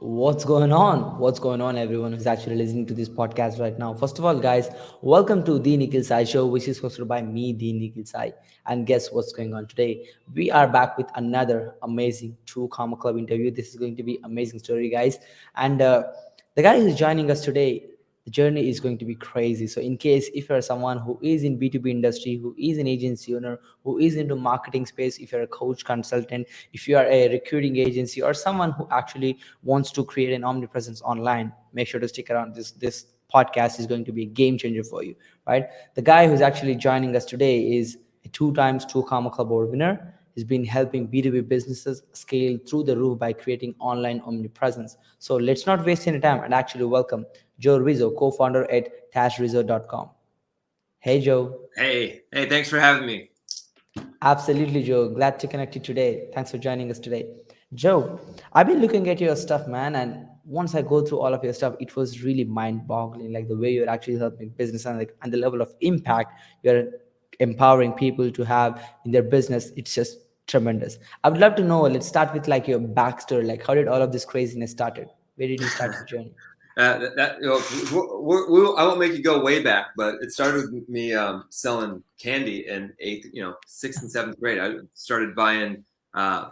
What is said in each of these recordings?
What's going on? What's going on, everyone who's actually listening to this podcast right now? First of all, guys, welcome to the Nikhil Sai Show, which is hosted by me, the Nikhil Sai. And guess what's going on today? We are back with another amazing True Karma Club interview. This is going to be amazing story, guys. And the guy who's joining us today, the journey is going to be crazy. So in case if you're someone who is in B2B industry, who is an agency owner, who is into marketing space, if you're a coach consultant, if you are a recruiting agency, or someone who actually wants to create an omnipresence online, make sure to stick around. This podcast is going to be a game changer for you, right? The guy who's actually joining us today is a two times Two Karma Club award winner. He's been helping B2B businesses scale through the roof by creating online omnipresence. So let's not waste any time and actually welcome Joe Rizzo, co-founder at tashrizzo.com. Hey, Joe. Hey, thanks for having me. Absolutely, Joe. Glad to connect you today. Thanks for joining us today. Joe, I've been looking at your stuff, man, and once I go through all of your stuff, it was really mind-boggling, like the way you're actually helping business and the level of impact you're empowering people to have in their business. It's just tremendous. I would love to know, let's start with like your backstory. Like how did all of this craziness started? Where did you start your journey? I won't make you go way back, but it started with me selling candy in sixth and seventh grade. I started uh,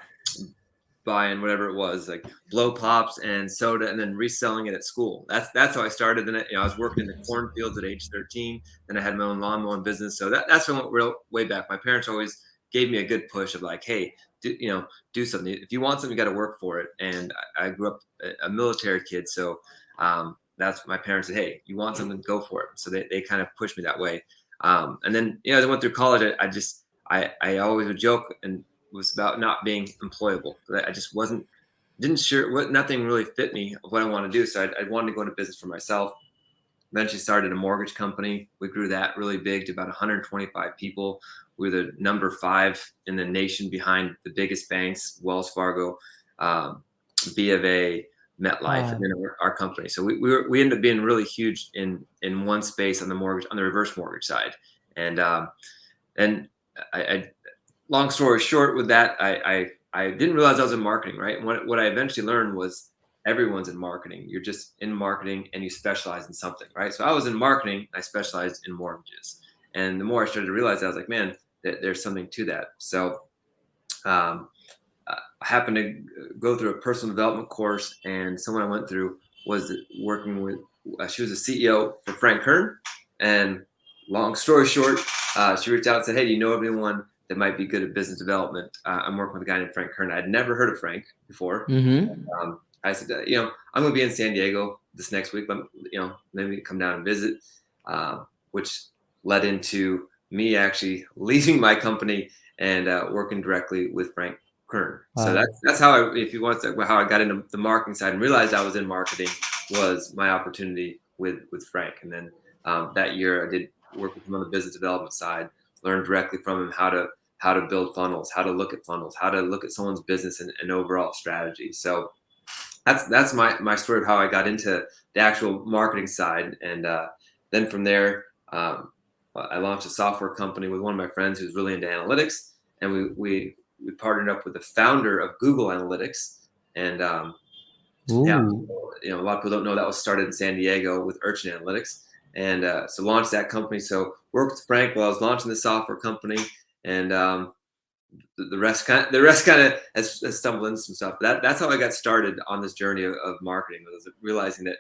buying whatever it was, like blow pops and soda, and then reselling it at school. That's how I started. Then I was working in the cornfields at age 13. Then I had my own lawn mowing business. So that's when I went real way back. My parents always gave me a good push of like, hey, do something. If you want something, you got to work for it. And I grew up a military kid, so that's my parents said, hey, you want something, go for it. So they kind of pushed me that way. And then as I went through college, I always would joke and was about not being employable. I just didn't sure what nothing really fit me of what I want to do. So I wanted to go into business for myself. Eventually started a mortgage company. We grew that really big to about 125 people. We were the number 5 in the nation behind the biggest banks, Wells Fargo, B of A, MetLife, and Wow. then our company. So we ended up being really huge in one space on the reverse mortgage side. And I long story short, with that, I didn't realize I was in marketing, right? And what I eventually learned was everyone's in marketing. You're just in marketing and you specialize in something, right? So I was in marketing, I specialized in mortgages. And the more I started to realize, I was like, man, there's something to that. So um, I happened to go through a personal development course, and someone I went through was working with, she was a CEO for Frank Kern. And long story short, she reached out and said, hey, do you know anyone that might be good at business development? I'm working with a guy named Frank Kern. I'd never heard of Frank before. Mm-hmm. I said, I'm going to be in San Diego this next week, but, maybe come down and visit, which led into me actually leaving my company and working directly with Frank Kern. So Wow. that's how if you want to, how I got into the marketing side and realized I was in marketing was my opportunity with Frank. And then that year I did work with him on the business development side, learned directly from him how to build funnels, how to look at funnels, how to look at someone's business and overall strategy. So that's my story of how I got into the actual marketing side. And then from there, I launched a software company with one of my friends who's really into analytics, and we partnered up with the founder of Google Analytics. And yeah, Ooh. a lot of people don't know that was started in San Diego with Urchin Analytics, and so launched that company. So worked with Frank while I was launching the software company, and the rest kind of has stumbled into some stuff. But that's how I got started on this journey of marketing, was realizing that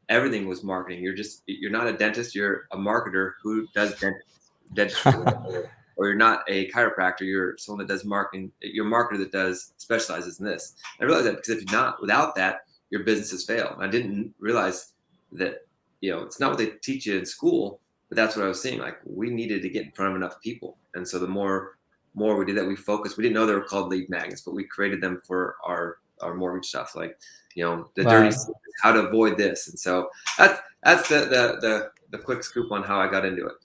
everything was marketing. You're not a dentist, you're a marketer who does dentistry, or you're not a chiropractor, you're someone that does marketing. You're a marketer that does specializes in this. I realized that because if you're not, without that, your businesses fail. And I didn't realize that it's not what they teach you in school, but that's what I was seeing. Like, we needed to get in front of enough people, and so the more we did that, we focused. We didn't know they were called lead magnets, but we created them for our mortgage stuff, like the dirty Wow. secrets, how to avoid this. And so that's the quick scoop on how I got into it.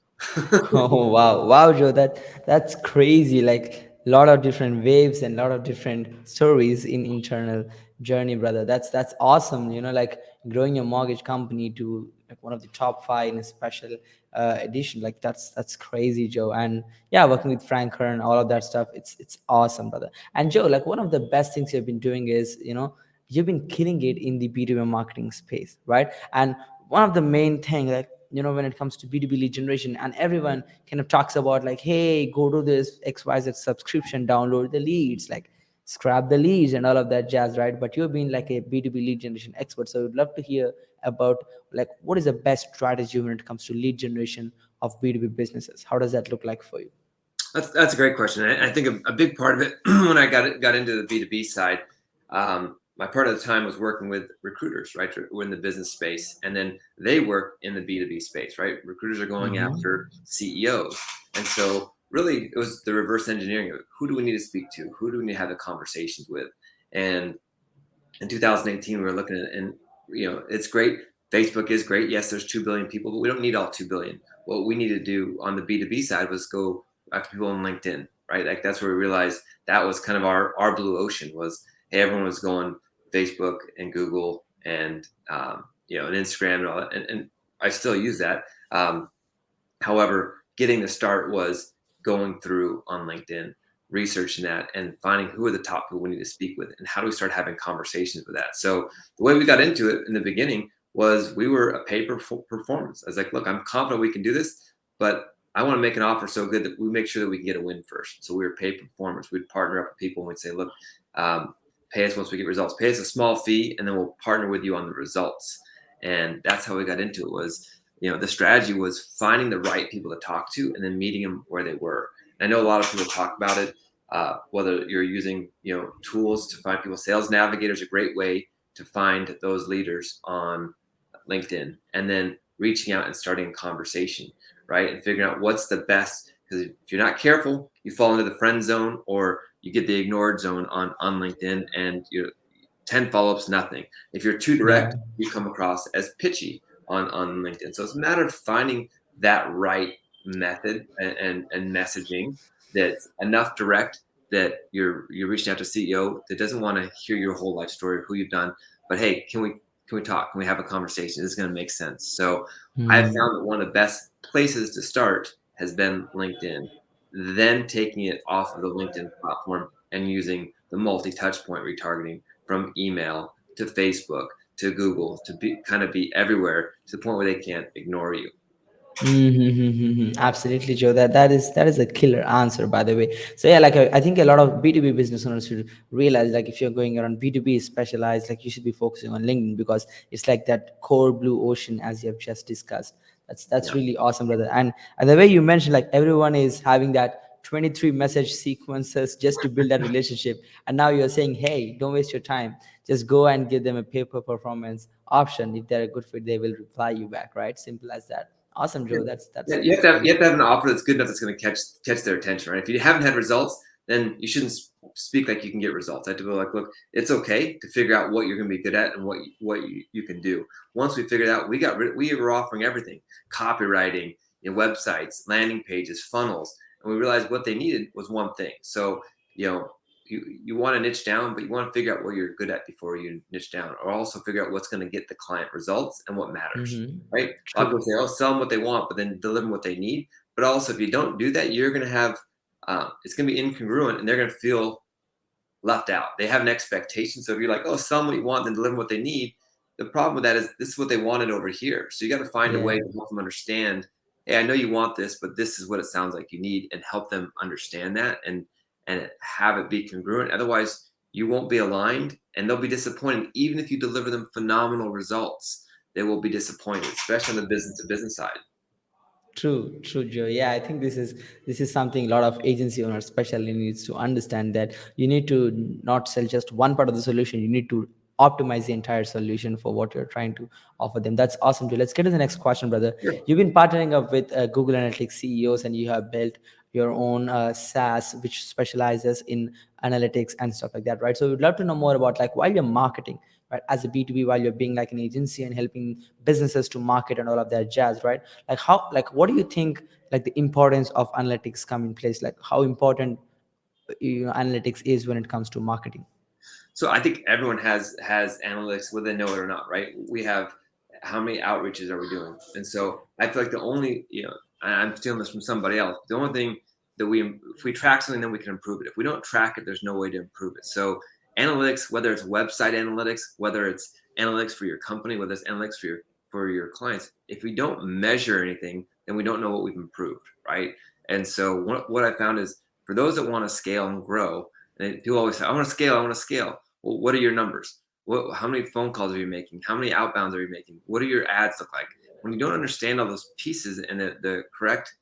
Oh wow, wow, Joe, that's crazy. Like a lot of different waves and a lot of different stories in internal journey, brother. That's awesome. Like growing your mortgage company to like one of the top 5 in a special edition. Like that's crazy, Joe. And yeah, working with Frank Kern, all of that stuff. It's awesome, brother. And Joe, like one of the best things you've been doing is you've been killing it in the B2B marketing space, right? And one of the main thing, like, when it comes to B2B lead generation, and everyone kind of talks about like, hey, go to this XYZ subscription, download the leads, like scrap the leads and all of that jazz, right? But you've been like a B2B lead generation expert, so I would love to hear about like what is the best strategy when it comes to lead generation of B2B businesses. How does that look like for you? That's a great question. I think a big part of it when I got into the B2B side, my part of the time was working with recruiters, right? We're in the business space, and then they work in the B2B space, right? Recruiters are going after CEOs, and so really it was the reverse engineering of who do we need to speak to, who do we need to have the conversations with, and in 2018 we were looking at, and it's great. Facebook is great. Yes, there's 2 billion people, but we don't need all 2 billion. What we need to do on the B2B side was go after people on LinkedIn, right? Like that's where we realized that was kind of our blue ocean was, hey, everyone was going Facebook and Google and and Instagram and all that, and I still use that. However, getting the start was going through on LinkedIn, researching that, and finding who are the top people we need to speak with, and how do we start having conversations with that. So the way we got into it in the beginning was we were a pay performance. I was like, look, I'm confident we can do this, but I want to make an offer so good that we make sure that we can get a win first. So we were pay performance. We'd partner up with people and we'd say, look, pay us once we get results. Pay us a small fee, and then we'll partner with you on the results. And that's how we got into it. Was the strategy was finding the right people to talk to and then meeting them where they were. And I know a lot of people talk about it, whether you're using tools to find people. Sales Navigator is a great way to find those leaders on LinkedIn, and then reaching out and starting a conversation, right? And figuring out what's the best, because if you're not careful, you fall into the friend zone or you get the ignored zone on LinkedIn, and 10 follow-ups, nothing. If you're too Yeah. direct, you come across as pitchy on LinkedIn. So it's a matter of finding that right method and messaging that's enough direct that you're reaching out to CEO that doesn't want to hear your whole life story of who you've done, but hey, can we talk? Can we have a conversation? This is going to make sense. So I have found that one of the best places to start has been LinkedIn, then taking it off of the LinkedIn platform and using the multi-touch point retargeting from email to Facebook to Google to be everywhere to the point where they can't ignore you. Absolutely, Joe. That is a killer answer, by the way. So yeah, like I think a lot of B2B business owners should realize, like if you're going around B2B specialized, like you should be focusing on LinkedIn because it's like that core blue ocean as you have just discussed. That's Yeah. really awesome, brother. And the way you mentioned, like everyone is having that 23 message sequences just to build that relationship, and now you're saying, hey, don't waste your time, just go and give them a paper performance option. If they're a good fit, they will reply you back, right? Simple as that. Awesome, Joe. Yeah, That's you have that's to have, really you have to have an offer that's good enough that's going to catch their attention, right? If you haven't had results, then you shouldn't speak like you can get results. I have to go like, look, it's okay to figure out what you're going to be good at and what you can do. Once we figured out, we were offering everything: copywriting, websites, landing pages, funnels, and we realized what they needed was one thing. So you want to niche down, but you want to figure out what you're good at before you niche down, or also figure out what's going to get the client results and what matters, right? A lot of true. people say, "Oh, sell them what they want," but then deliver them what they need. But also, if you don't do that, you're going to have it's going to be incongruent, and they're going to feel left out. They have an expectation. So if you're like, "Oh, sell them what you want, then deliver what they need," the problem with that is this is what they wanted over here. So you got to find a way Yeah. to help them understand. Hey, I know you want this, but this is what it sounds like you need, and help them understand that and have it be congruent. Otherwise, you won't be aligned, and they'll be disappointed. Even if you deliver them phenomenal results, they will be disappointed, especially on the business to business side. True, Joe. Yeah, I think this is something a lot of agency owners especially needs to understand, that you need to not sell just one part of the solution. You need to optimize the entire solution for what you're trying to offer them. That's awesome, Joe. Let's get to the next question, brother. Sure. You've been partnering up with Google Analytics CEOs, and you have built your own SaaS, which specializes in analytics and stuff like that, right? So we'd love to know more about, like, while you're marketing, right, as a B2B, while you're being like an agency and helping businesses to market and all of that jazz, right? Like how, like what do you think, like the importance of analytics come in place? Like how important analytics is when it comes to marketing? So I think everyone has analytics, whether they know it or not, right? We have how many outreaches are we doing? And so I feel like the only, I'm stealing this from somebody else. The only thing that if we track something, then we can improve it. If we don't track it, there's no way to improve it. So analytics, whether it's website analytics, whether it's analytics for your company, whether it's analytics for your clients, if we don't measure anything, then we don't know what we've improved, right? And so what I found is for those that want to scale and grow, and people always say, I want to scale, I want to scale. Well, what are your numbers? How many phone calls are you making? How many outbounds are you making? What do your ads look like? When you don't understand all those pieces and the correct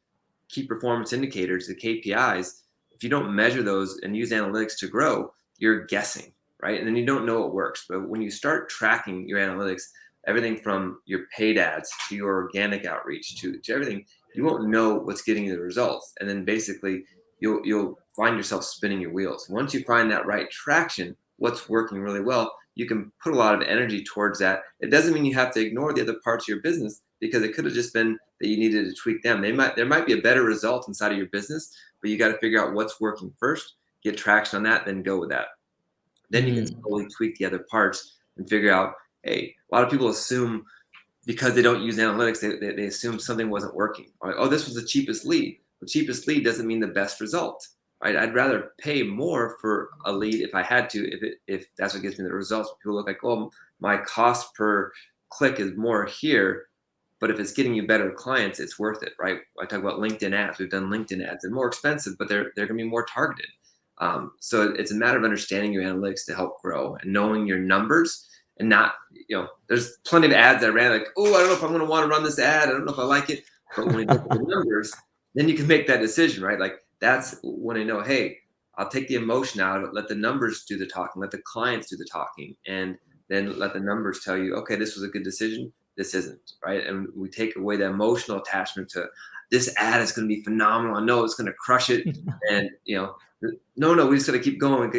key performance indicators, the KPIs, if you don't measure those and use analytics to grow, you're guessing, right? And then you don't know what works. But when you start tracking your analytics, everything from your paid ads to your organic outreach to everything, you won't know what's getting you the results. And then basically you'll find yourself spinning your wheels. Once you find that right traction, what's working really well, you can put a lot of energy towards that. It doesn't mean you have to ignore the other parts of your business, because it could have just been that you needed to tweak them. There might be a better result inside of your business, but you got to figure out what's working first, get traction on that, then go with that. Then you can slowly tweak the other parts and figure out, hey, a lot of people assume because they don't use analytics, they assume something wasn't working. Like, oh, this was the cheapest lead. The cheapest lead doesn't mean the best result, right? I'd rather pay more for a lead if I had to, if that's what gives me the results. People look like, oh, my cost per click is more here, but if it's getting you better clients, it's worth it, right? I talk about LinkedIn ads. We've done LinkedIn ads. They're more expensive, but they're going to be more targeted. So it's a matter of understanding your analytics to help grow and knowing your numbers, and not, there's plenty of ads that ran like, oh, I don't know if I'm going to want to run this ad. I don't know if I like it. But when you look at the numbers, then you can make that decision, right? Like that's when I know, hey, I'll take the emotion out, let the numbers do the talking, let the clients do the talking, and then let the numbers tell you, okay, this was a good decision, this isn't, right? And we take away the emotional attachment to this ad is going to be phenomenal. I know it's going to crush it. And, no, we just got to keep going.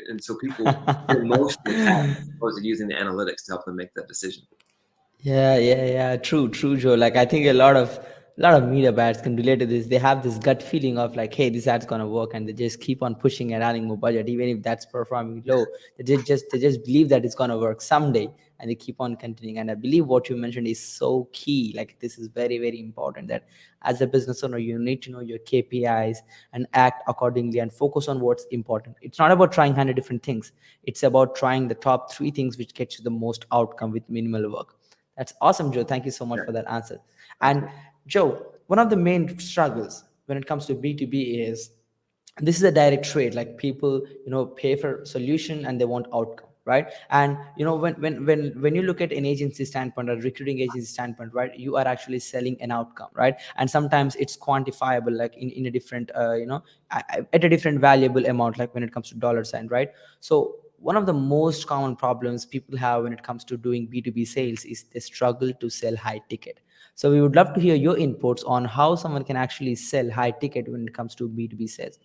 And so people get emotionally attached as opposed to using the analytics to help them make that decision. Yeah. True, Joe. Like I think a lot of media buyers can relate to this. They have this gut feeling of like, hey, this ad's gonna work, and they just keep on pushing and adding more budget, even if that's performing low. They just believe that it's gonna work someday, and they keep on continuing. And I believe what you mentioned is so key. Like this is very, very important that as a business owner, you need to know your KPIs and act accordingly and focus on what's important. It's not about trying 100 different things. It's about trying the top three things which get you the most outcome with minimal work. That's awesome, Joe. Thank you so much Yeah, for that answer. And absolutely. Joe, one of the main struggles when it comes to B2B is this is a direct trade. Like people, pay for solution and they want outcome, right? And when you look at an agency standpoint or recruiting agency standpoint, right, you are actually selling an outcome, right? And sometimes it's quantifiable, like in a different, at a different valuable amount, like when it comes to dollar sign, right? So one of the most common problems people have when it comes to doing B2B sales is they struggle to sell high ticket. So we would love to hear your inputs on how someone can actually sell high ticket when it comes to B2B sales.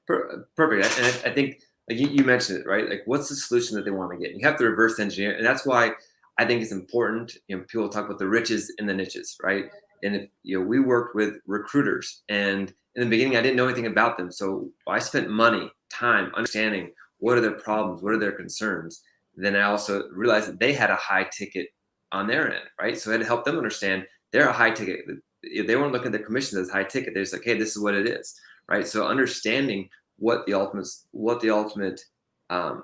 Perfect. And I think like you mentioned it, right? Like what's the solution that they want to get? You have to reverse engineer. And that's why I think it's important. People talk about the riches and the niches, right? And if, we worked with recruiters, and in the beginning, I didn't know anything about them. So I spent money, time, understanding what are their problems, what are their concerns. Then I also realized that they had a high ticket on their end, right? So I had to help them understand they're a high ticket. They weren't looking at the commissions as high ticket. They're just like, hey, this is what it is, right? So understanding what the ultimate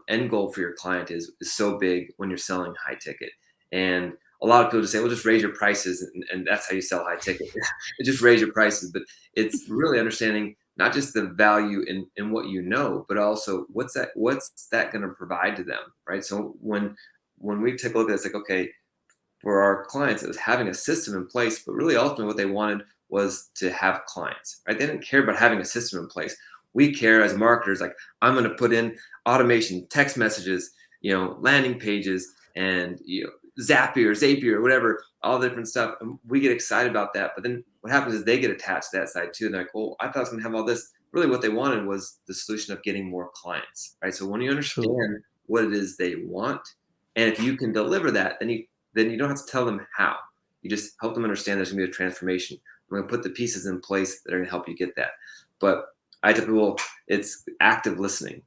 end goal for your client is so big when you're selling high ticket. And a lot of people just say, well, just raise your prices, and that's how you sell high ticket. Just raise your prices. But it's really understanding not just the value in what you know, but also what's that going to provide to them, right? So when we take a look at it, it's like, okay, for our clients, it was having a system in place, but really ultimately what they wanted was to have clients, right? They didn't care about having a system in place. We care as marketers, like I'm going to put in automation, text messages, landing pages, and Zapier, whatever, all the different stuff. And we get excited about that. But then what happens is they get attached to that side too. And they're like, well, I thought I was going to have all this. Really what they wanted was the solution of getting more clients, right? So when you True. understand what it is they want, and if you can deliver that, then you don't have to tell them how. You just help them understand there's going to be a transformation. I'm going to put the pieces in place that are going to help you get that. But I tell people it's active listening,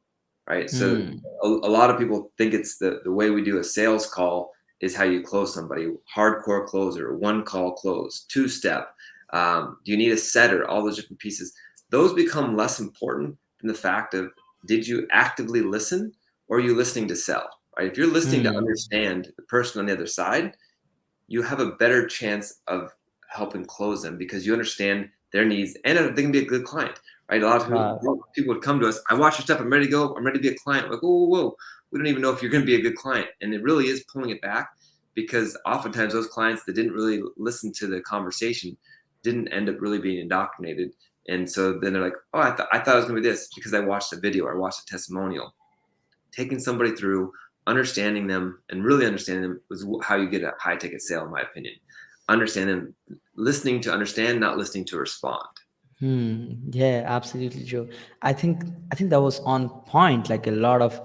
right? So a lot of people think it's the way we do a sales call is how you close somebody. Hardcore closer, one call close, two-step. Do you need a setter? All those different pieces. Those become less important than the fact of, did you actively listen, or are you listening to sell, right? If you're listening to Hmm. understand the person on the other side, you have a better chance of helping close them because you understand their needs and they can be a good client, right? A lot of Wow. people would come to us. I watch your stuff. I'm ready to go. I'm ready to be a client. Like, whoa, whoa, whoa. We don't even know if you're going to be a good client. And it really is pulling it back because oftentimes those clients that didn't really listen to the conversation didn't end up really being indoctrinated. And so then they're like, oh, I thought it was going to be this because I watched a video or I watched a testimonial. Taking somebody through, understanding them, and really understanding them was how you get a high ticket sale, in my opinion. Understand them, listening to understand, not listening to respond. Yeah, absolutely, Joe. I think that was on point. Like a lot of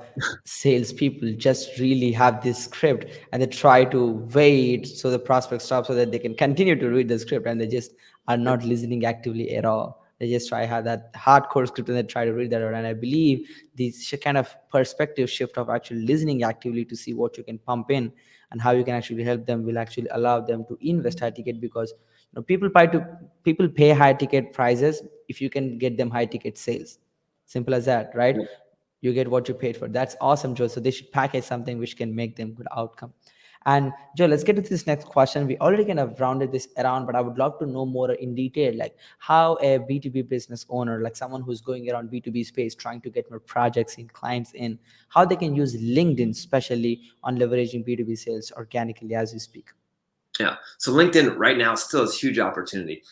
salespeople just really have this script and they try to wait so the prospect stops so that they can continue to read the script, and they just are Yep. not listening actively at all. They just try have that hardcore script and they try to read that out. And I believe this kind of perspective shift of actually listening actively to see what you can pump in and how you can actually help them will actually allow them to invest high ticket, because people pay high ticket prices if you can get them high ticket sales. Simple as that, right? Yep. You get what you paid for. That's awesome, Joe. So they should package something which can make them good outcome. And Joe, let's get to this next question. We already kind of rounded this around, but I would love to know more in detail, like how a B2B business owner, like someone who's going around B2B space, trying to get more projects in, clients in, how they can use LinkedIn, especially on leveraging B2B sales organically as we speak. Yeah. So LinkedIn right now still has huge opportunity.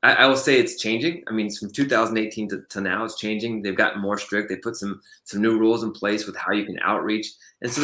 I will say it's changing. I mean, from 2018 to now, it's changing. They've gotten more strict. They put some new rules in place with how you can outreach. And so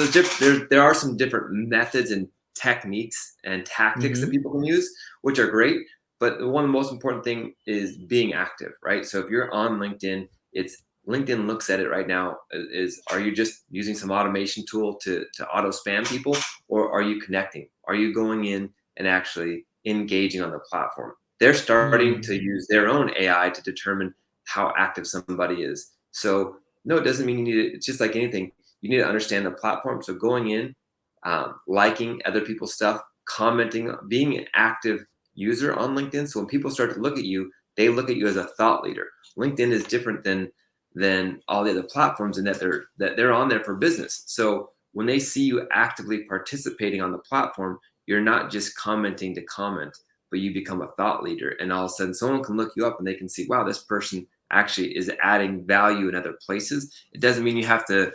there are some different methods and techniques and tactics that Mm-hmm. people can use, which are great. But one of the most important thing is being active, right? So if you're on LinkedIn, it's LinkedIn looks at it right now is are you just using some automation tool to auto spam people, or are you connecting? Are you going in and actually engaging on the platform? They're starting to Hmm. use their own AI to determine how active somebody is. So no, it doesn't mean you need it. It's just like anything. You need to understand the platform. So going in, liking other people's stuff, commenting, being an active user on LinkedIn. So when people start to look at you, they look at you as a thought leader. LinkedIn is different than all the other platforms in that they're on there for business. So when they see you actively participating on the platform, you're not just commenting to comment, but you become a thought leader. And all of a sudden, someone can look you up and they can see, wow, this person actually is adding value in other places. It doesn't mean you have to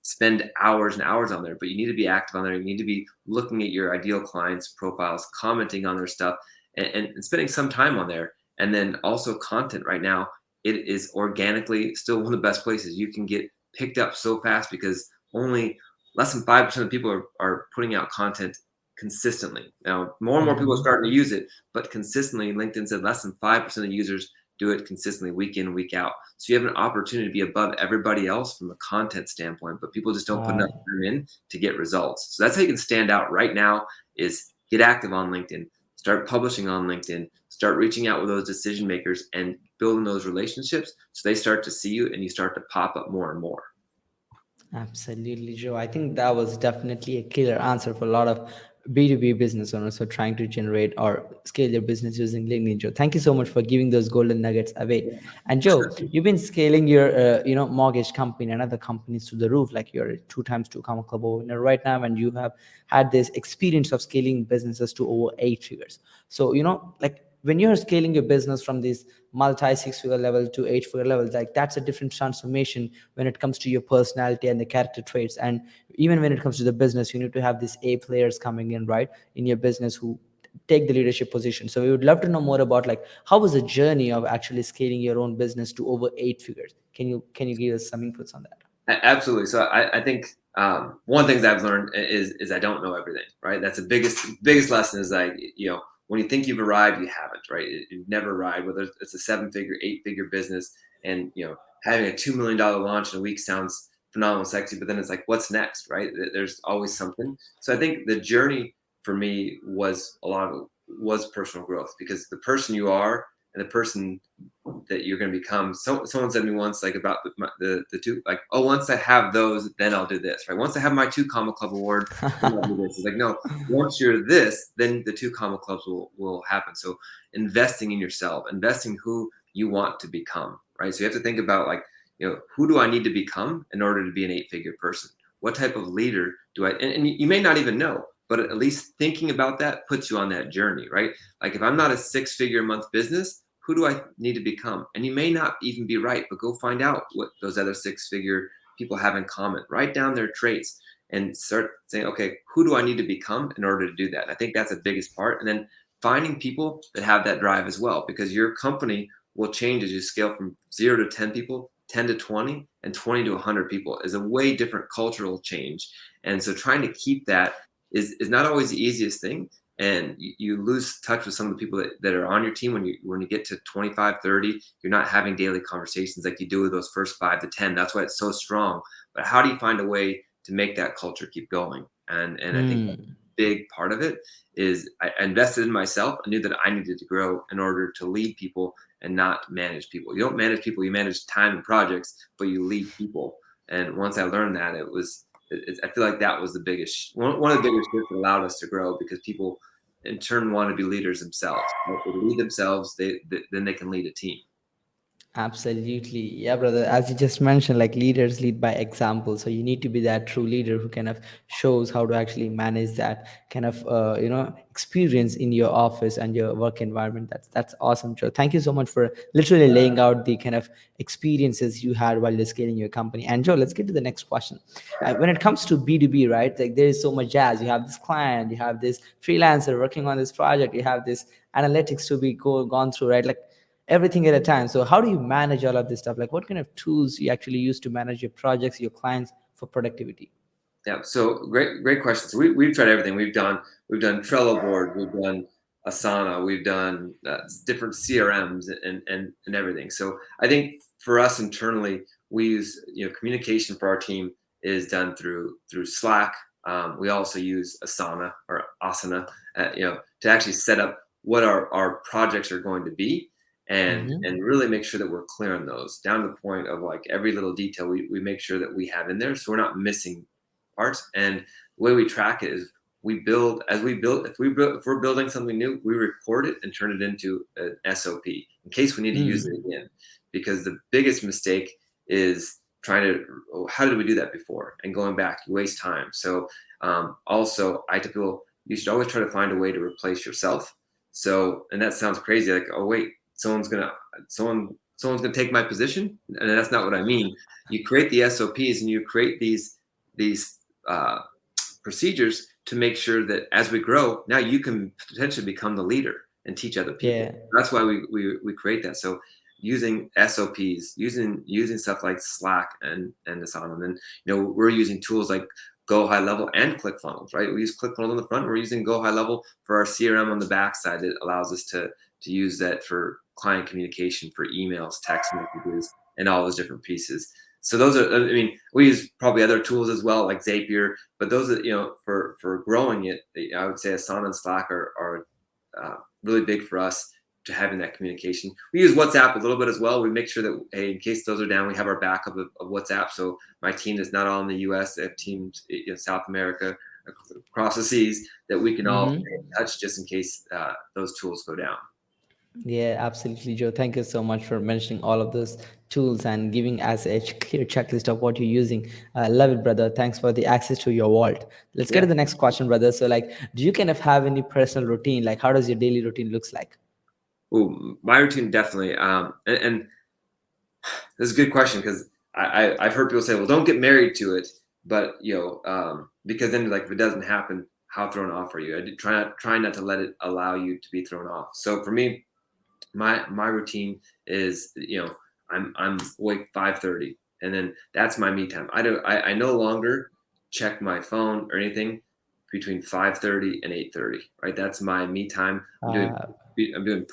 spend hours and hours on there, but you need to be active on there. You need to be looking at your ideal clients' profiles, commenting on their stuff, and spending some time on there. And then also content right now, it is organically still one of the best places. You can get picked up so fast because only less than 5% of people are putting out content consistently. Now, more and more people are Hmm. starting to use it, but consistently, LinkedIn said less than 5% of users do it consistently week in, week out. So you have an opportunity to be above everybody else from a content standpoint, but people just don't put enough Wow. time in to get results. So that's how you can stand out right now is get active on LinkedIn, start publishing on LinkedIn, start reaching out with those decision makers and building those relationships so they start to see you and you start to pop up more and more. Absolutely, Joe. I think that was definitely a killer answer for a lot of B2B business owners who are trying to generate or scale their business using LinkedIn. Joe, thank you so much for giving those golden nuggets away. And Joe, you've been scaling your, mortgage company and other companies to the roof, like you're a 2x2 Comma Club owner right now, and you have had this experience of scaling businesses to over 8 figures. So, like when you're scaling your business from this multi 6 figure level to 8 figure levels, like that's a different transformation when it comes to your personality and the character traits. And even when it comes to the business, you need to have these A players coming in, right, in your business who take the leadership position. So we would love to know more about like how was the journey of actually scaling your own business to over 8 figures. Can you give us some inputs on that? Absolutely. So I think one of the things I've learned is I don't know everything, right? That's the biggest lesson is like, when you think you've arrived, you haven't, right? You've never arrived, whether it's a 7 figure, 8 figure business and, having a $2 million launch in a week sounds phenomenal, sexy, but then it's like, what's next, right? There's always something. So I think the journey for me was personal growth because the person you are and the person that you're going to become. Someone said to me once, like about the two, like, oh, once I have those, then I'll do this, right? Once I have my 2 Comma Club award, then I'll do this. It's like, no, once you're this, then the 2 Comma Clubs will happen. So investing in yourself, investing who you want to become, right? So you have to think about like who do I need to become in order to be an 8-figure person? What type of leader do I, and you may not even know, but at least thinking about that puts you on that journey, right? Like if I'm not a 6-figure a month business, who do I need to become? And you may not even be right, but go find out what those other 6-figure people have in common. Write down their traits and start saying, okay, who do I need to become in order to do that? And I think that's the biggest part. And then finding people that have that drive as well, because your company will change as you scale from 0 to 10 people, 10 to 20, and 20 to 100 people is a way different cultural change. And so trying to keep that is not always the easiest thing. And you lose touch with some of the people that are on your team when you get to 25, 30, you're not having daily conversations like you do with those first 5 to 10. That's why it's so strong. But how do you find a way to make that culture keep going? And I think a big part of it is I invested in myself. I knew that I needed to grow in order to lead people and not manage people. You don't manage people, you manage time and projects, but you lead people. And once I learned that, I feel like that was the biggest, one of the biggest shifts that allowed us to grow, because people in turn want to be leaders themselves. If they lead themselves, then they can lead a team. Absolutely. Yeah, brother. As you just mentioned, like leaders lead by example. So you need to be that true leader who kind of shows how to actually manage that kind of, experience in your office and your work environment. That's awesome, Joe. Thank you so much for literally laying out the kind of experiences you had while you're scaling your company. And Joe, let's get to the next question. When it comes to B2B, right? Like there is so much jazz. You have this client, you have this freelancer working on this project, you have this analytics to be gone through, right? Like everything at a time. So how do you manage all of this stuff? Like what kind of tools you actually use to manage your projects, your clients for productivity? Yeah. So great questions. We've tried everything. We've done Trello board. We've done Asana. We've done different CRMs and everything. So I think for us internally, we use communication for our team is done through Slack. We also use Asana, to actually set up what our projects are going to be, and Mm-hmm. really make sure that we're clear on those down to the point of like every little detail we make sure that we have in there, so we're not missing parts. And the way we track it is we build as we build. If we're building something new, we record it and turn it into an SOP in case we need to use it again. Because the biggest mistake is trying to, how did we do that before, and going back, you waste time. So also I tell people you should always try to find a way to replace yourself. So, and that sounds crazy, like, oh wait, someone's gonna take my position, and that's not what I mean. You create the SOPs and you create these procedures to make sure that as we grow, now you can potentially become the leader and teach other people. Yeah. That's why we create that. So using SOPs, using stuff like Slack and Asana, and then we're using tools like Go High Level and ClickFunnels, right? We use ClickFunnels on the front. We're using Go High Level for our CRM on the backside. That allows us to use that for client communication, for emails, text messages, and all those different pieces. So those are, I mean, we use probably other tools as well, like Zapier, but those are, for growing it, I would say Asana and Slack are really big for us to having that communication. We use WhatsApp a little bit as well. We make sure that, hey, in case those are down, we have our backup of WhatsApp. So my team is not all in the US, they have teams in South America, across the seas, that we can all stay in touch just in case those tools go down. Yeah, absolutely, Joe. Thank you so much for mentioning all of those tools and giving us a clear checklist of what you're using. Love it, brother. Thanks for the access to your vault. Let's get Yeah. to the next question, brother. So, like, do you kind of have any personal routine? Like, how does your daily routine looks like? Ooh, my routine definitely. And this is a good question, because I've heard people say, well, don't get married to it, but because then, like, if it doesn't happen, how thrown off are you? I did try not to let it allow you to be thrown off. So for me, my routine is, I'm awake 5:30, and then that's my me time. I no longer check my phone or anything between 5:30 and 8:30, right? That's my me time. Uh, I'm doing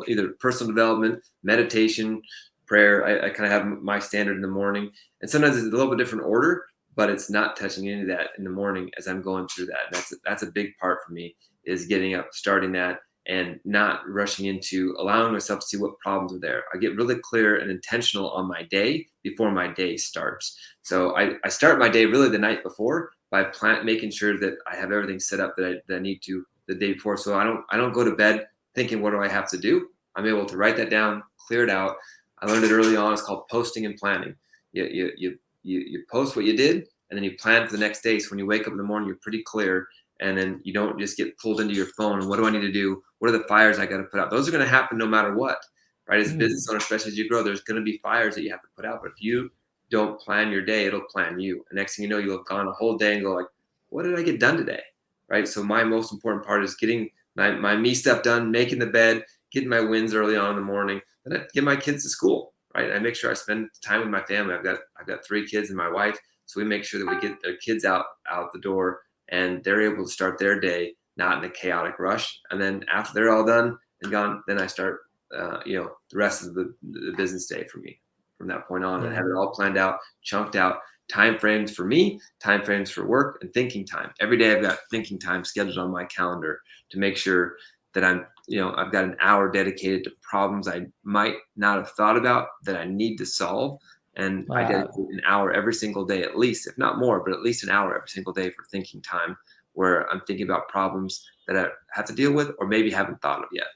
either personal development, meditation, prayer. I kind of have my standard in the morning, and sometimes it's a little bit different order, but it's not touching any of that in the morning as I'm going through that. And that's a big part for me, is getting up, starting that, and not rushing into allowing myself to see what problems are there. I get really clear and intentional on my day before my day starts. So I start my day really the night before by making sure that I have everything set up that I need to the day before. So I don't go to bed thinking, what do I have to do? I'm able to write that down, clear it out. I learned it early on. It's called posting and planning. You post what you did, and then you plan for the next day. So when you wake up in the morning, you're pretty clear, and then you don't just get pulled into your phone. What do I need to do? What are the fires I got to put out? Those are going to happen no matter what, right? As a business owner, especially as you grow, there's going to be fires that you have to put out. But if you don't plan your day, it'll plan you. And next thing you know, you'll have gone a whole day and go like, what did I get done today? Right. So my most important part is getting my me stuff done, making the bed, getting my wins early on in the morning, and I get my kids to school. Right. I make sure I spend time with my family. I've got 3 kids and my wife. So we make sure that we get their kids out the door and they're able to start their day, not in a chaotic rush. And then after they're all done and gone, then I start, the rest of the business day for me from that point on, and have it all planned out, chunked out, time frames for me, time frames for work, and thinking time. Every day I've got thinking time scheduled on my calendar to make sure that I've got an hour dedicated to problems I might not have thought about that I need to solve. And I dedicate an hour every single day, at least, if not more, but at least an hour every single day for thinking time, where I'm thinking about problems that I have to deal with or maybe haven't thought of yet.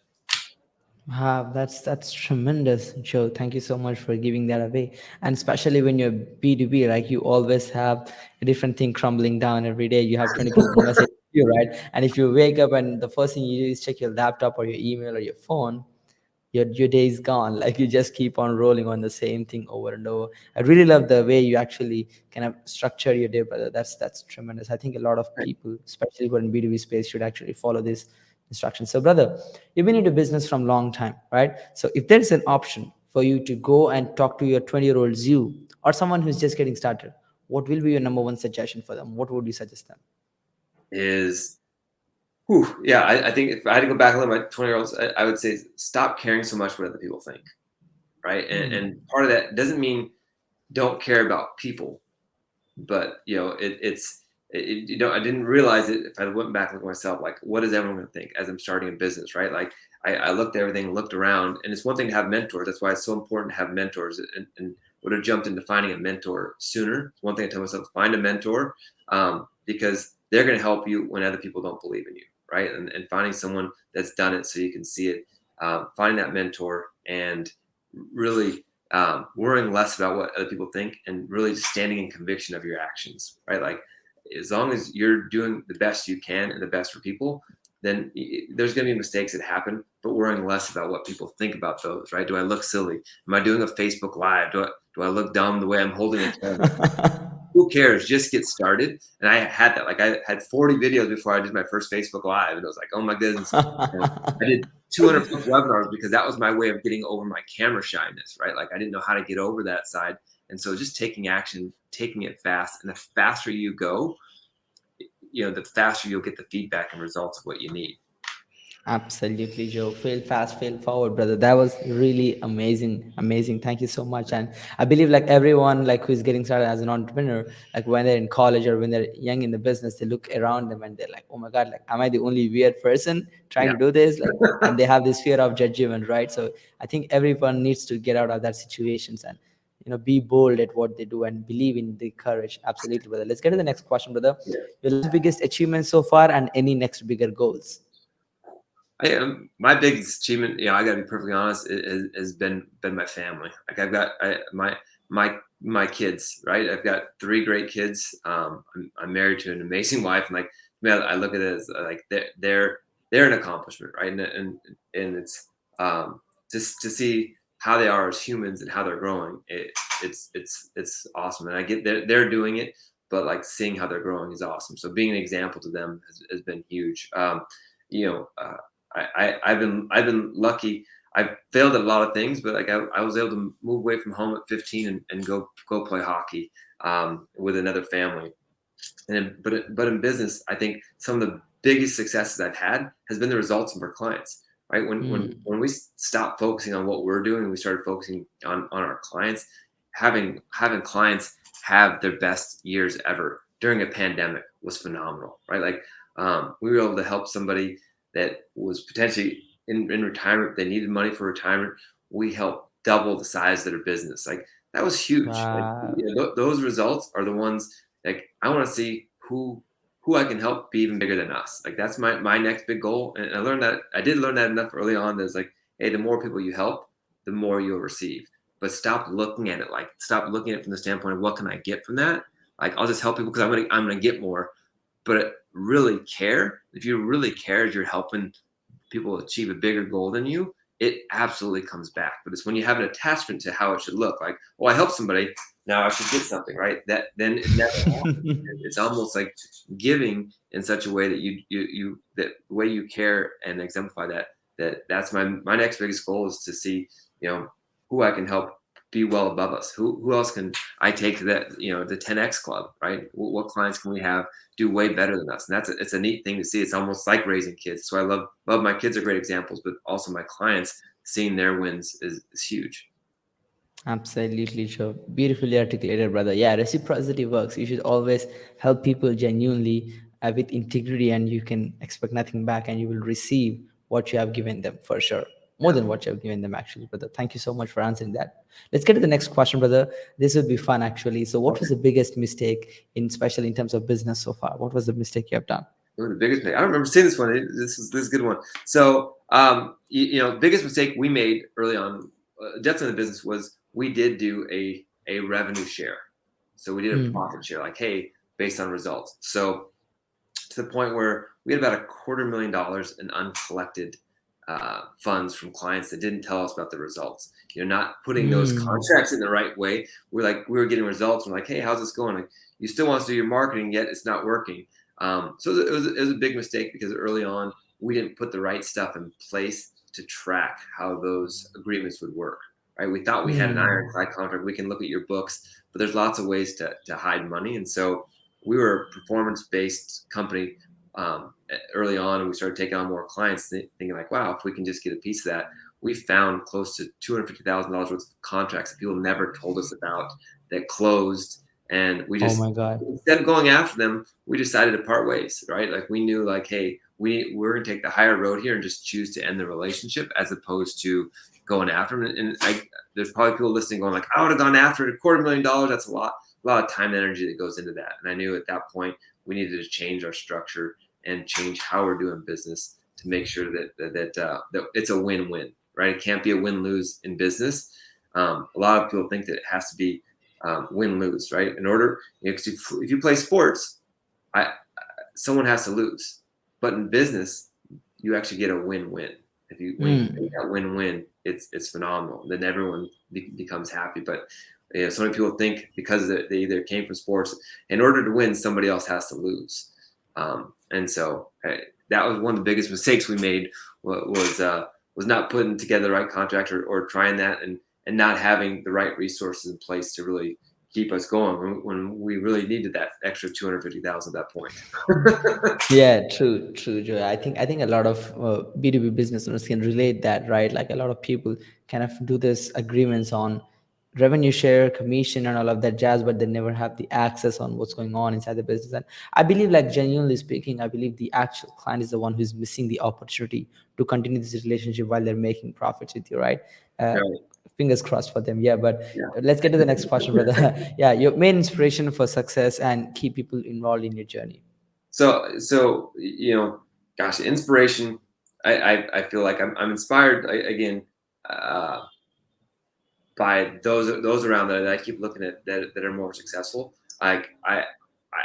Wow, that's tremendous, Joe. Thank you so much for giving that away. And especially when you're B2B, like you always have a different thing crumbling down every day. You have 20 people message you, right? And if you wake up and the first thing you do is check your laptop or your email or your phone, your day is gone. Like you just keep on rolling on the same thing over and over. I really love the way you actually kind of structure your day, brother. That's tremendous. I think a lot of people, especially who are in B2B space, should actually follow this instructions. So brother, you've been into business from long time, right? So if there's an option for you to go and talk to your 20-year-old you or someone who's just getting started, what will be your number one suggestion for them? What would you suggest them? I think if I had to go back and look at my 20-year-olds, I would say stop caring so much what other people think, right? And part of that doesn't mean don't care about people, but I didn't realize it. If I went back and looked at myself, like, what is everyone going to think as I'm starting a business, right? Like I looked at everything, looked around, and it's one thing to have mentors. That's why it's so important to have mentors, and would have jumped into finding a mentor sooner. It's one thing I tell myself, find a mentor, because they're going to help you when other people don't believe in you, right? And finding someone that's done it so you can see it, finding that mentor, and really worrying less about what other people think, and really just standing in conviction of your actions, right? Like as long as you're doing the best you can and the best for people, then there's going to be mistakes that happen, but worrying less about what people think about those, right? Do I look silly? Am I doing a Facebook Live? Do I look dumb the way I'm holding it? Who cares? Just get started. And I had that. Like I had 40 videos before I did my first Facebook Live, and it was like, oh my goodness. I did 200 plus webinars because that was my way of getting over my camera shyness, right? Like I didn't know how to get over that side. And so just taking action, taking it fast, and the faster you go, the faster you'll get the feedback and results of what you need. Absolutely, Joe. Fail fast, fail forward, brother. That was really amazing, amazing. Thank you so much. And I believe like everyone like who is getting started as an entrepreneur, like when they're in college or when they're young in the business, they look around them and they're like, oh my God, like am I the only weird person trying to do this? Like, and they have this fear of judgment, right? So I think everyone needs to get out of that situations and be bold at what they do and believe in the courage. Absolutely, brother. Let's get to the next question, brother. Your last biggest achievement so far and any next bigger goals. My biggest achievement, I got to be perfectly honest, has been my family. Like I've got my kids, right? I've got 3 great kids. I'm married to an amazing wife, and like, man, I look at it as like they're an accomplishment, right? And it's just to see how they are as humans and how they're growing. It's awesome, and I get they're doing it, but like seeing how they're growing is awesome. So being an example to them has been huge. I've been lucky. I've failed at a lot of things, but like I was able to move away from home at 15 and go play hockey with another family. But in business, I think some of the biggest successes I've had has been the results of our clients. Right? When we stopped focusing on what we're doing and we started focusing on our clients, having clients have their best years ever during a pandemic was phenomenal. Right? Like we were able to help somebody that was potentially in retirement. They needed money for retirement. We helped double the size of their business. Like that was huge. Wow. Like, those results are the ones like I want to see who I can help be even bigger than us. Like that's my next big goal. And I did learn that enough early on. That's like, hey, the more people you help, the more you'll receive. but stop looking at it from the standpoint of what can I get from that? Like, I'll just help people because I'm gonna get more. But really care. If you really care, as you're helping people achieve a bigger goal than you, it absolutely comes back. But it's when you have an attachment to how it should look. Like, oh, I helped somebody, now I should get something, right? That then it never happens. It's almost like giving in such a way that you that the way you care and exemplify that's my next biggest goal is to see, who I can help be well above us. Who else can I take to that, the 10x club, right? What clients can we have do way better than us? And it's a neat thing to see. It's almost like raising kids. So I love my kids are great examples, but also my clients seeing their wins is huge. Absolutely, sure. Beautifully articulated, brother. Yeah, reciprocity works. You should always help people genuinely, with integrity, and you can expect nothing back, and you will receive what you have given them for sure. More Yeah. than what you have given them, actually, brother. Thank you so much for answering that. Let's get to the next question, brother. This would be fun, actually. So, what was the biggest mistake, especially in terms of business so far? What was the mistake you have done? Ooh, the biggest mistake. I don't remember seeing this one. This is a good one. So, biggest mistake we made early on, definitely in the business, was we did do a revenue share. So we did a profit share, like, hey, based on results. So to the point where we had about $250,000 in uncollected funds from clients that didn't tell us about the results. Not putting those contracts in the right way. We were getting results. We're like, hey, how's this going? Like, you still want to do your marketing, yet it's not working. So it was a big mistake because early on we didn't put the right stuff in place to track how those agreements would work. Right? We thought we had an ironclad contract. We can look at your books, but there's lots of ways to hide money. And so we were a performance-based company early on, and we started taking on more clients, thinking like, wow, if we can just get a piece of that. We found close to $250,000 worth of contracts that people never told us about that closed. And we Oh just, my God. instead of going after them, we decided to part ways, right? Like, we knew, like, hey, we're going to take the higher road here and just choose to end the relationship as opposed to going after them. And there's probably people listening going like, I would have gone after it, $250,000. That's a lot of time and energy that goes into that. And I knew at that point we needed to change our structure and change how we're doing business to make sure that it's a win-win, right? It can't be a win-lose in business. A lot of people think that it has to be win-lose, right? In order, if you play sports, someone has to lose. But in business, you actually get a win-win. When you make that win-win, it's phenomenal. Then everyone becomes happy. But so many people think because they either came from sports, in order to win, somebody else has to lose. And so that was one of the biggest mistakes we made was not putting together the right contract or trying that and not having the right resources in place to really keep us going when we really needed that extra 250,000 at that point. Yeah, true, Joe. I think a lot of B2B business owners can relate that, right? Like a lot of people kind of do this agreements on revenue share, commission, and all of that jazz, but they never have the access on what's going on inside the business. And I believe, like genuinely speaking, I believe the actual client is the one who's missing the opportunity to continue this relationship while they're making profits with you, right? Uh, Right. Fingers crossed for them. Yeah, but Yeah. let's get to the next question, brother. Yeah, your main inspiration for success and keep people involved in your journey. So gosh, inspiration. I feel like I'm inspired again by those around that I keep looking at that are more successful. Like I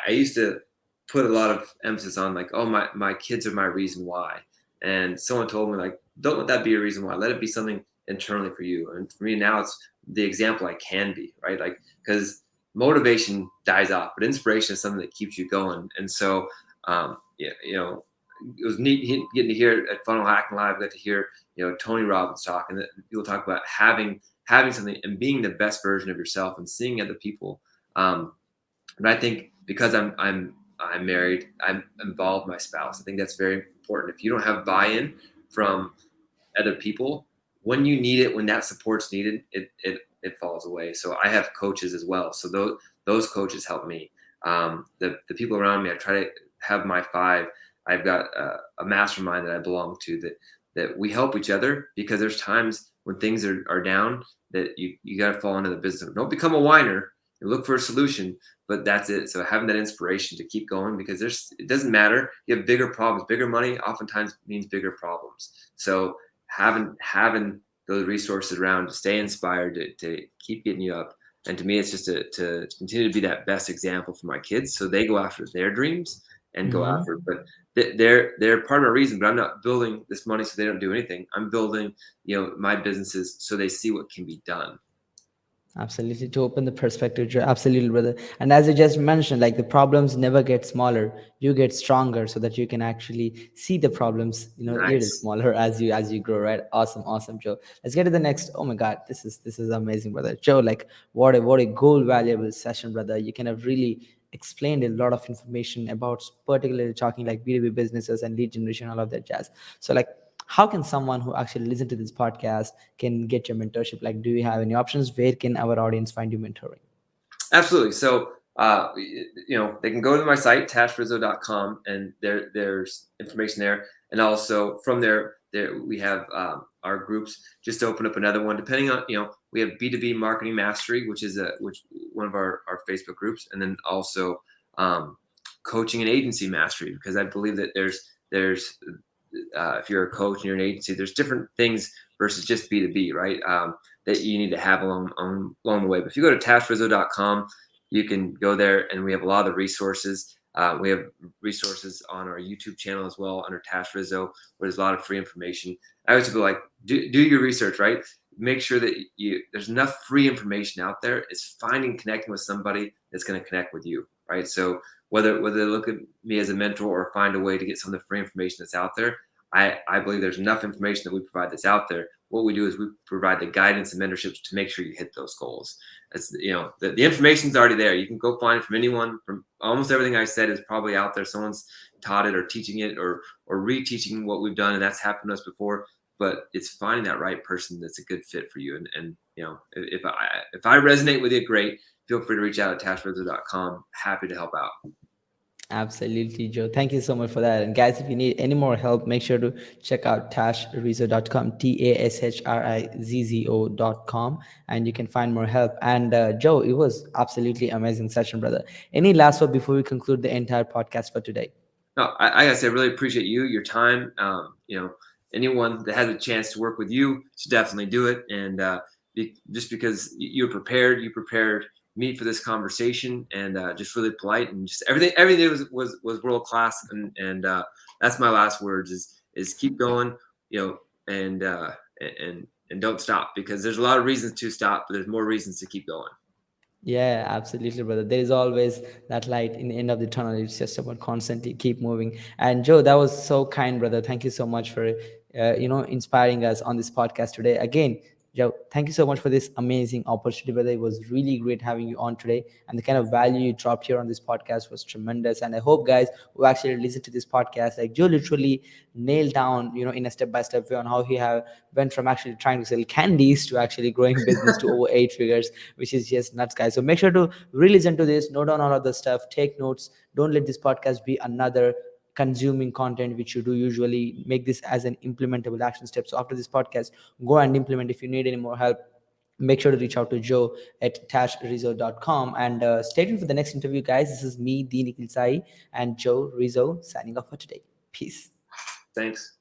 used to put a lot of emphasis on like, oh, my kids are my reason why, and someone told me like, don't let that be a reason why. Let it be something internally for you. And for me now, it's the example I can be, right? Like, because motivation dies off, but inspiration is something that keeps you going. And so, it was neat getting to hear at Funnel Hacking Live. Got to hear Tony Robbins talk, and people talk about having something and being the best version of yourself and seeing other people. And I think because I'm married, I'm involved with my spouse. I think that's very important. If you don't have buy-in from other people, when you need it, when that support's needed, it falls away. So I have coaches as well. So those coaches help me. The people around me, I try to have my 5. I've got a mastermind that I belong to that we help each other, because there's times when things are down that you got to fall into the business. Don't become a whiner. You look for a solution, but that's it. So having that inspiration to keep going, because it doesn't matter. You have bigger problems, bigger money oftentimes means bigger problems. So having those resources around to stay inspired, to keep getting you up. And to me, it's just to continue to be that best example for my kids, so they go after their dreams and go Mhm. after it. But they're part of my reason. But I'm not building this money so they don't do anything. I'm building, my businesses so they see what can be done. Absolutely, to open the perspective, absolutely, brother. And as you just mentioned, like the problems never get smaller; you get stronger, so that you can actually see the problems, a little Nice. smaller as you grow. Right? Awesome, awesome, Joe. Let's get to the next. Oh my God, this is amazing, brother. Joe, like what a goal valuable session, brother. You can have really explained a lot of information about particularly talking like B2B businesses and lead generation, all of that jazz. So like, how can someone who actually listen to this podcast can get your mentorship? Like, do you have any options? Where can our audience find you mentoring? Absolutely. So, they can go to my site, tashrizzo.com, and there's information there. And also from there we have our groups. Just to open up another one, depending on, we have B2B Marketing Mastery, which one of our Facebook groups, and then also Coaching and Agency Mastery, because I believe that there's if you're a coach and you're an agency, there's different things versus just B2B, right? That you need to have along the way. But if you go to tashrizzo.com, you can go there, and we have a lot of the resources. We have resources on our YouTube channel as well under Tash Rizzo, where there's a lot of free information. I always feel like do your research, right? Make sure that there's enough free information out there. It's finding connecting with somebody that's going to connect with you, right? So whether they look at me as a mentor or find a way to get some of the free information that's out there, I believe there's enough information that we provide that's out there. What we do is we provide the guidance and mentorships to make sure you hit those goals. It's, the information's already there. You can go find it from anyone. From almost everything I said is probably out there. Someone's taught it or teaching it or reteaching what we've done, and that's happened to us before. But it's finding that right person that's a good fit for you. And if I resonate with you, great. Feel free to reach out at tashfurther.com. Happy to help out. Absolutely, Joe. Thank you so much for that. And guys, if you need any more help, make sure to check out tashrizzo.com, tashrizzo.com, and you can find more help. And Joe, it was absolutely amazing session, brother. Any last word before we conclude the entire podcast for today? No, I gotta say, I really appreciate your time. Anyone that has a chance to work with you should definitely do it. And just because you prepared me for this conversation, and just really polite, and just everything was world class. And that's my last words is keep going, and and don't stop, because there's a lot of reasons to stop, but there's more reasons to keep going. Yeah, absolutely, brother. There is always that light in the end of the tunnel. It's just about constantly keep moving. And Joe, that was so kind, brother. Thank you so much for inspiring us on this podcast today. Again, Joe, thank you so much for this amazing opportunity, brother. It was really great having you on today, and the kind of value you dropped here on this podcast was tremendous. And I hope guys who actually listen to this podcast, like Joe, literally nailed down, in a step-by-step way on how he have went from actually trying to sell candies to actually growing business to over 8 figures, which is just nuts, guys. So make sure to re-listen to this, note down all of the stuff, take notes. Don't let this podcast be another consuming content which you do usually. Make this as an implementable action step. So after this podcast, go and implement. If you need any more help, make sure to reach out to Joe at tashrizzo.com, and stay tuned for the next interview, guys. This is me, the Nikhil Sai, and Joe Rizzo signing off for today. Peace. Thanks.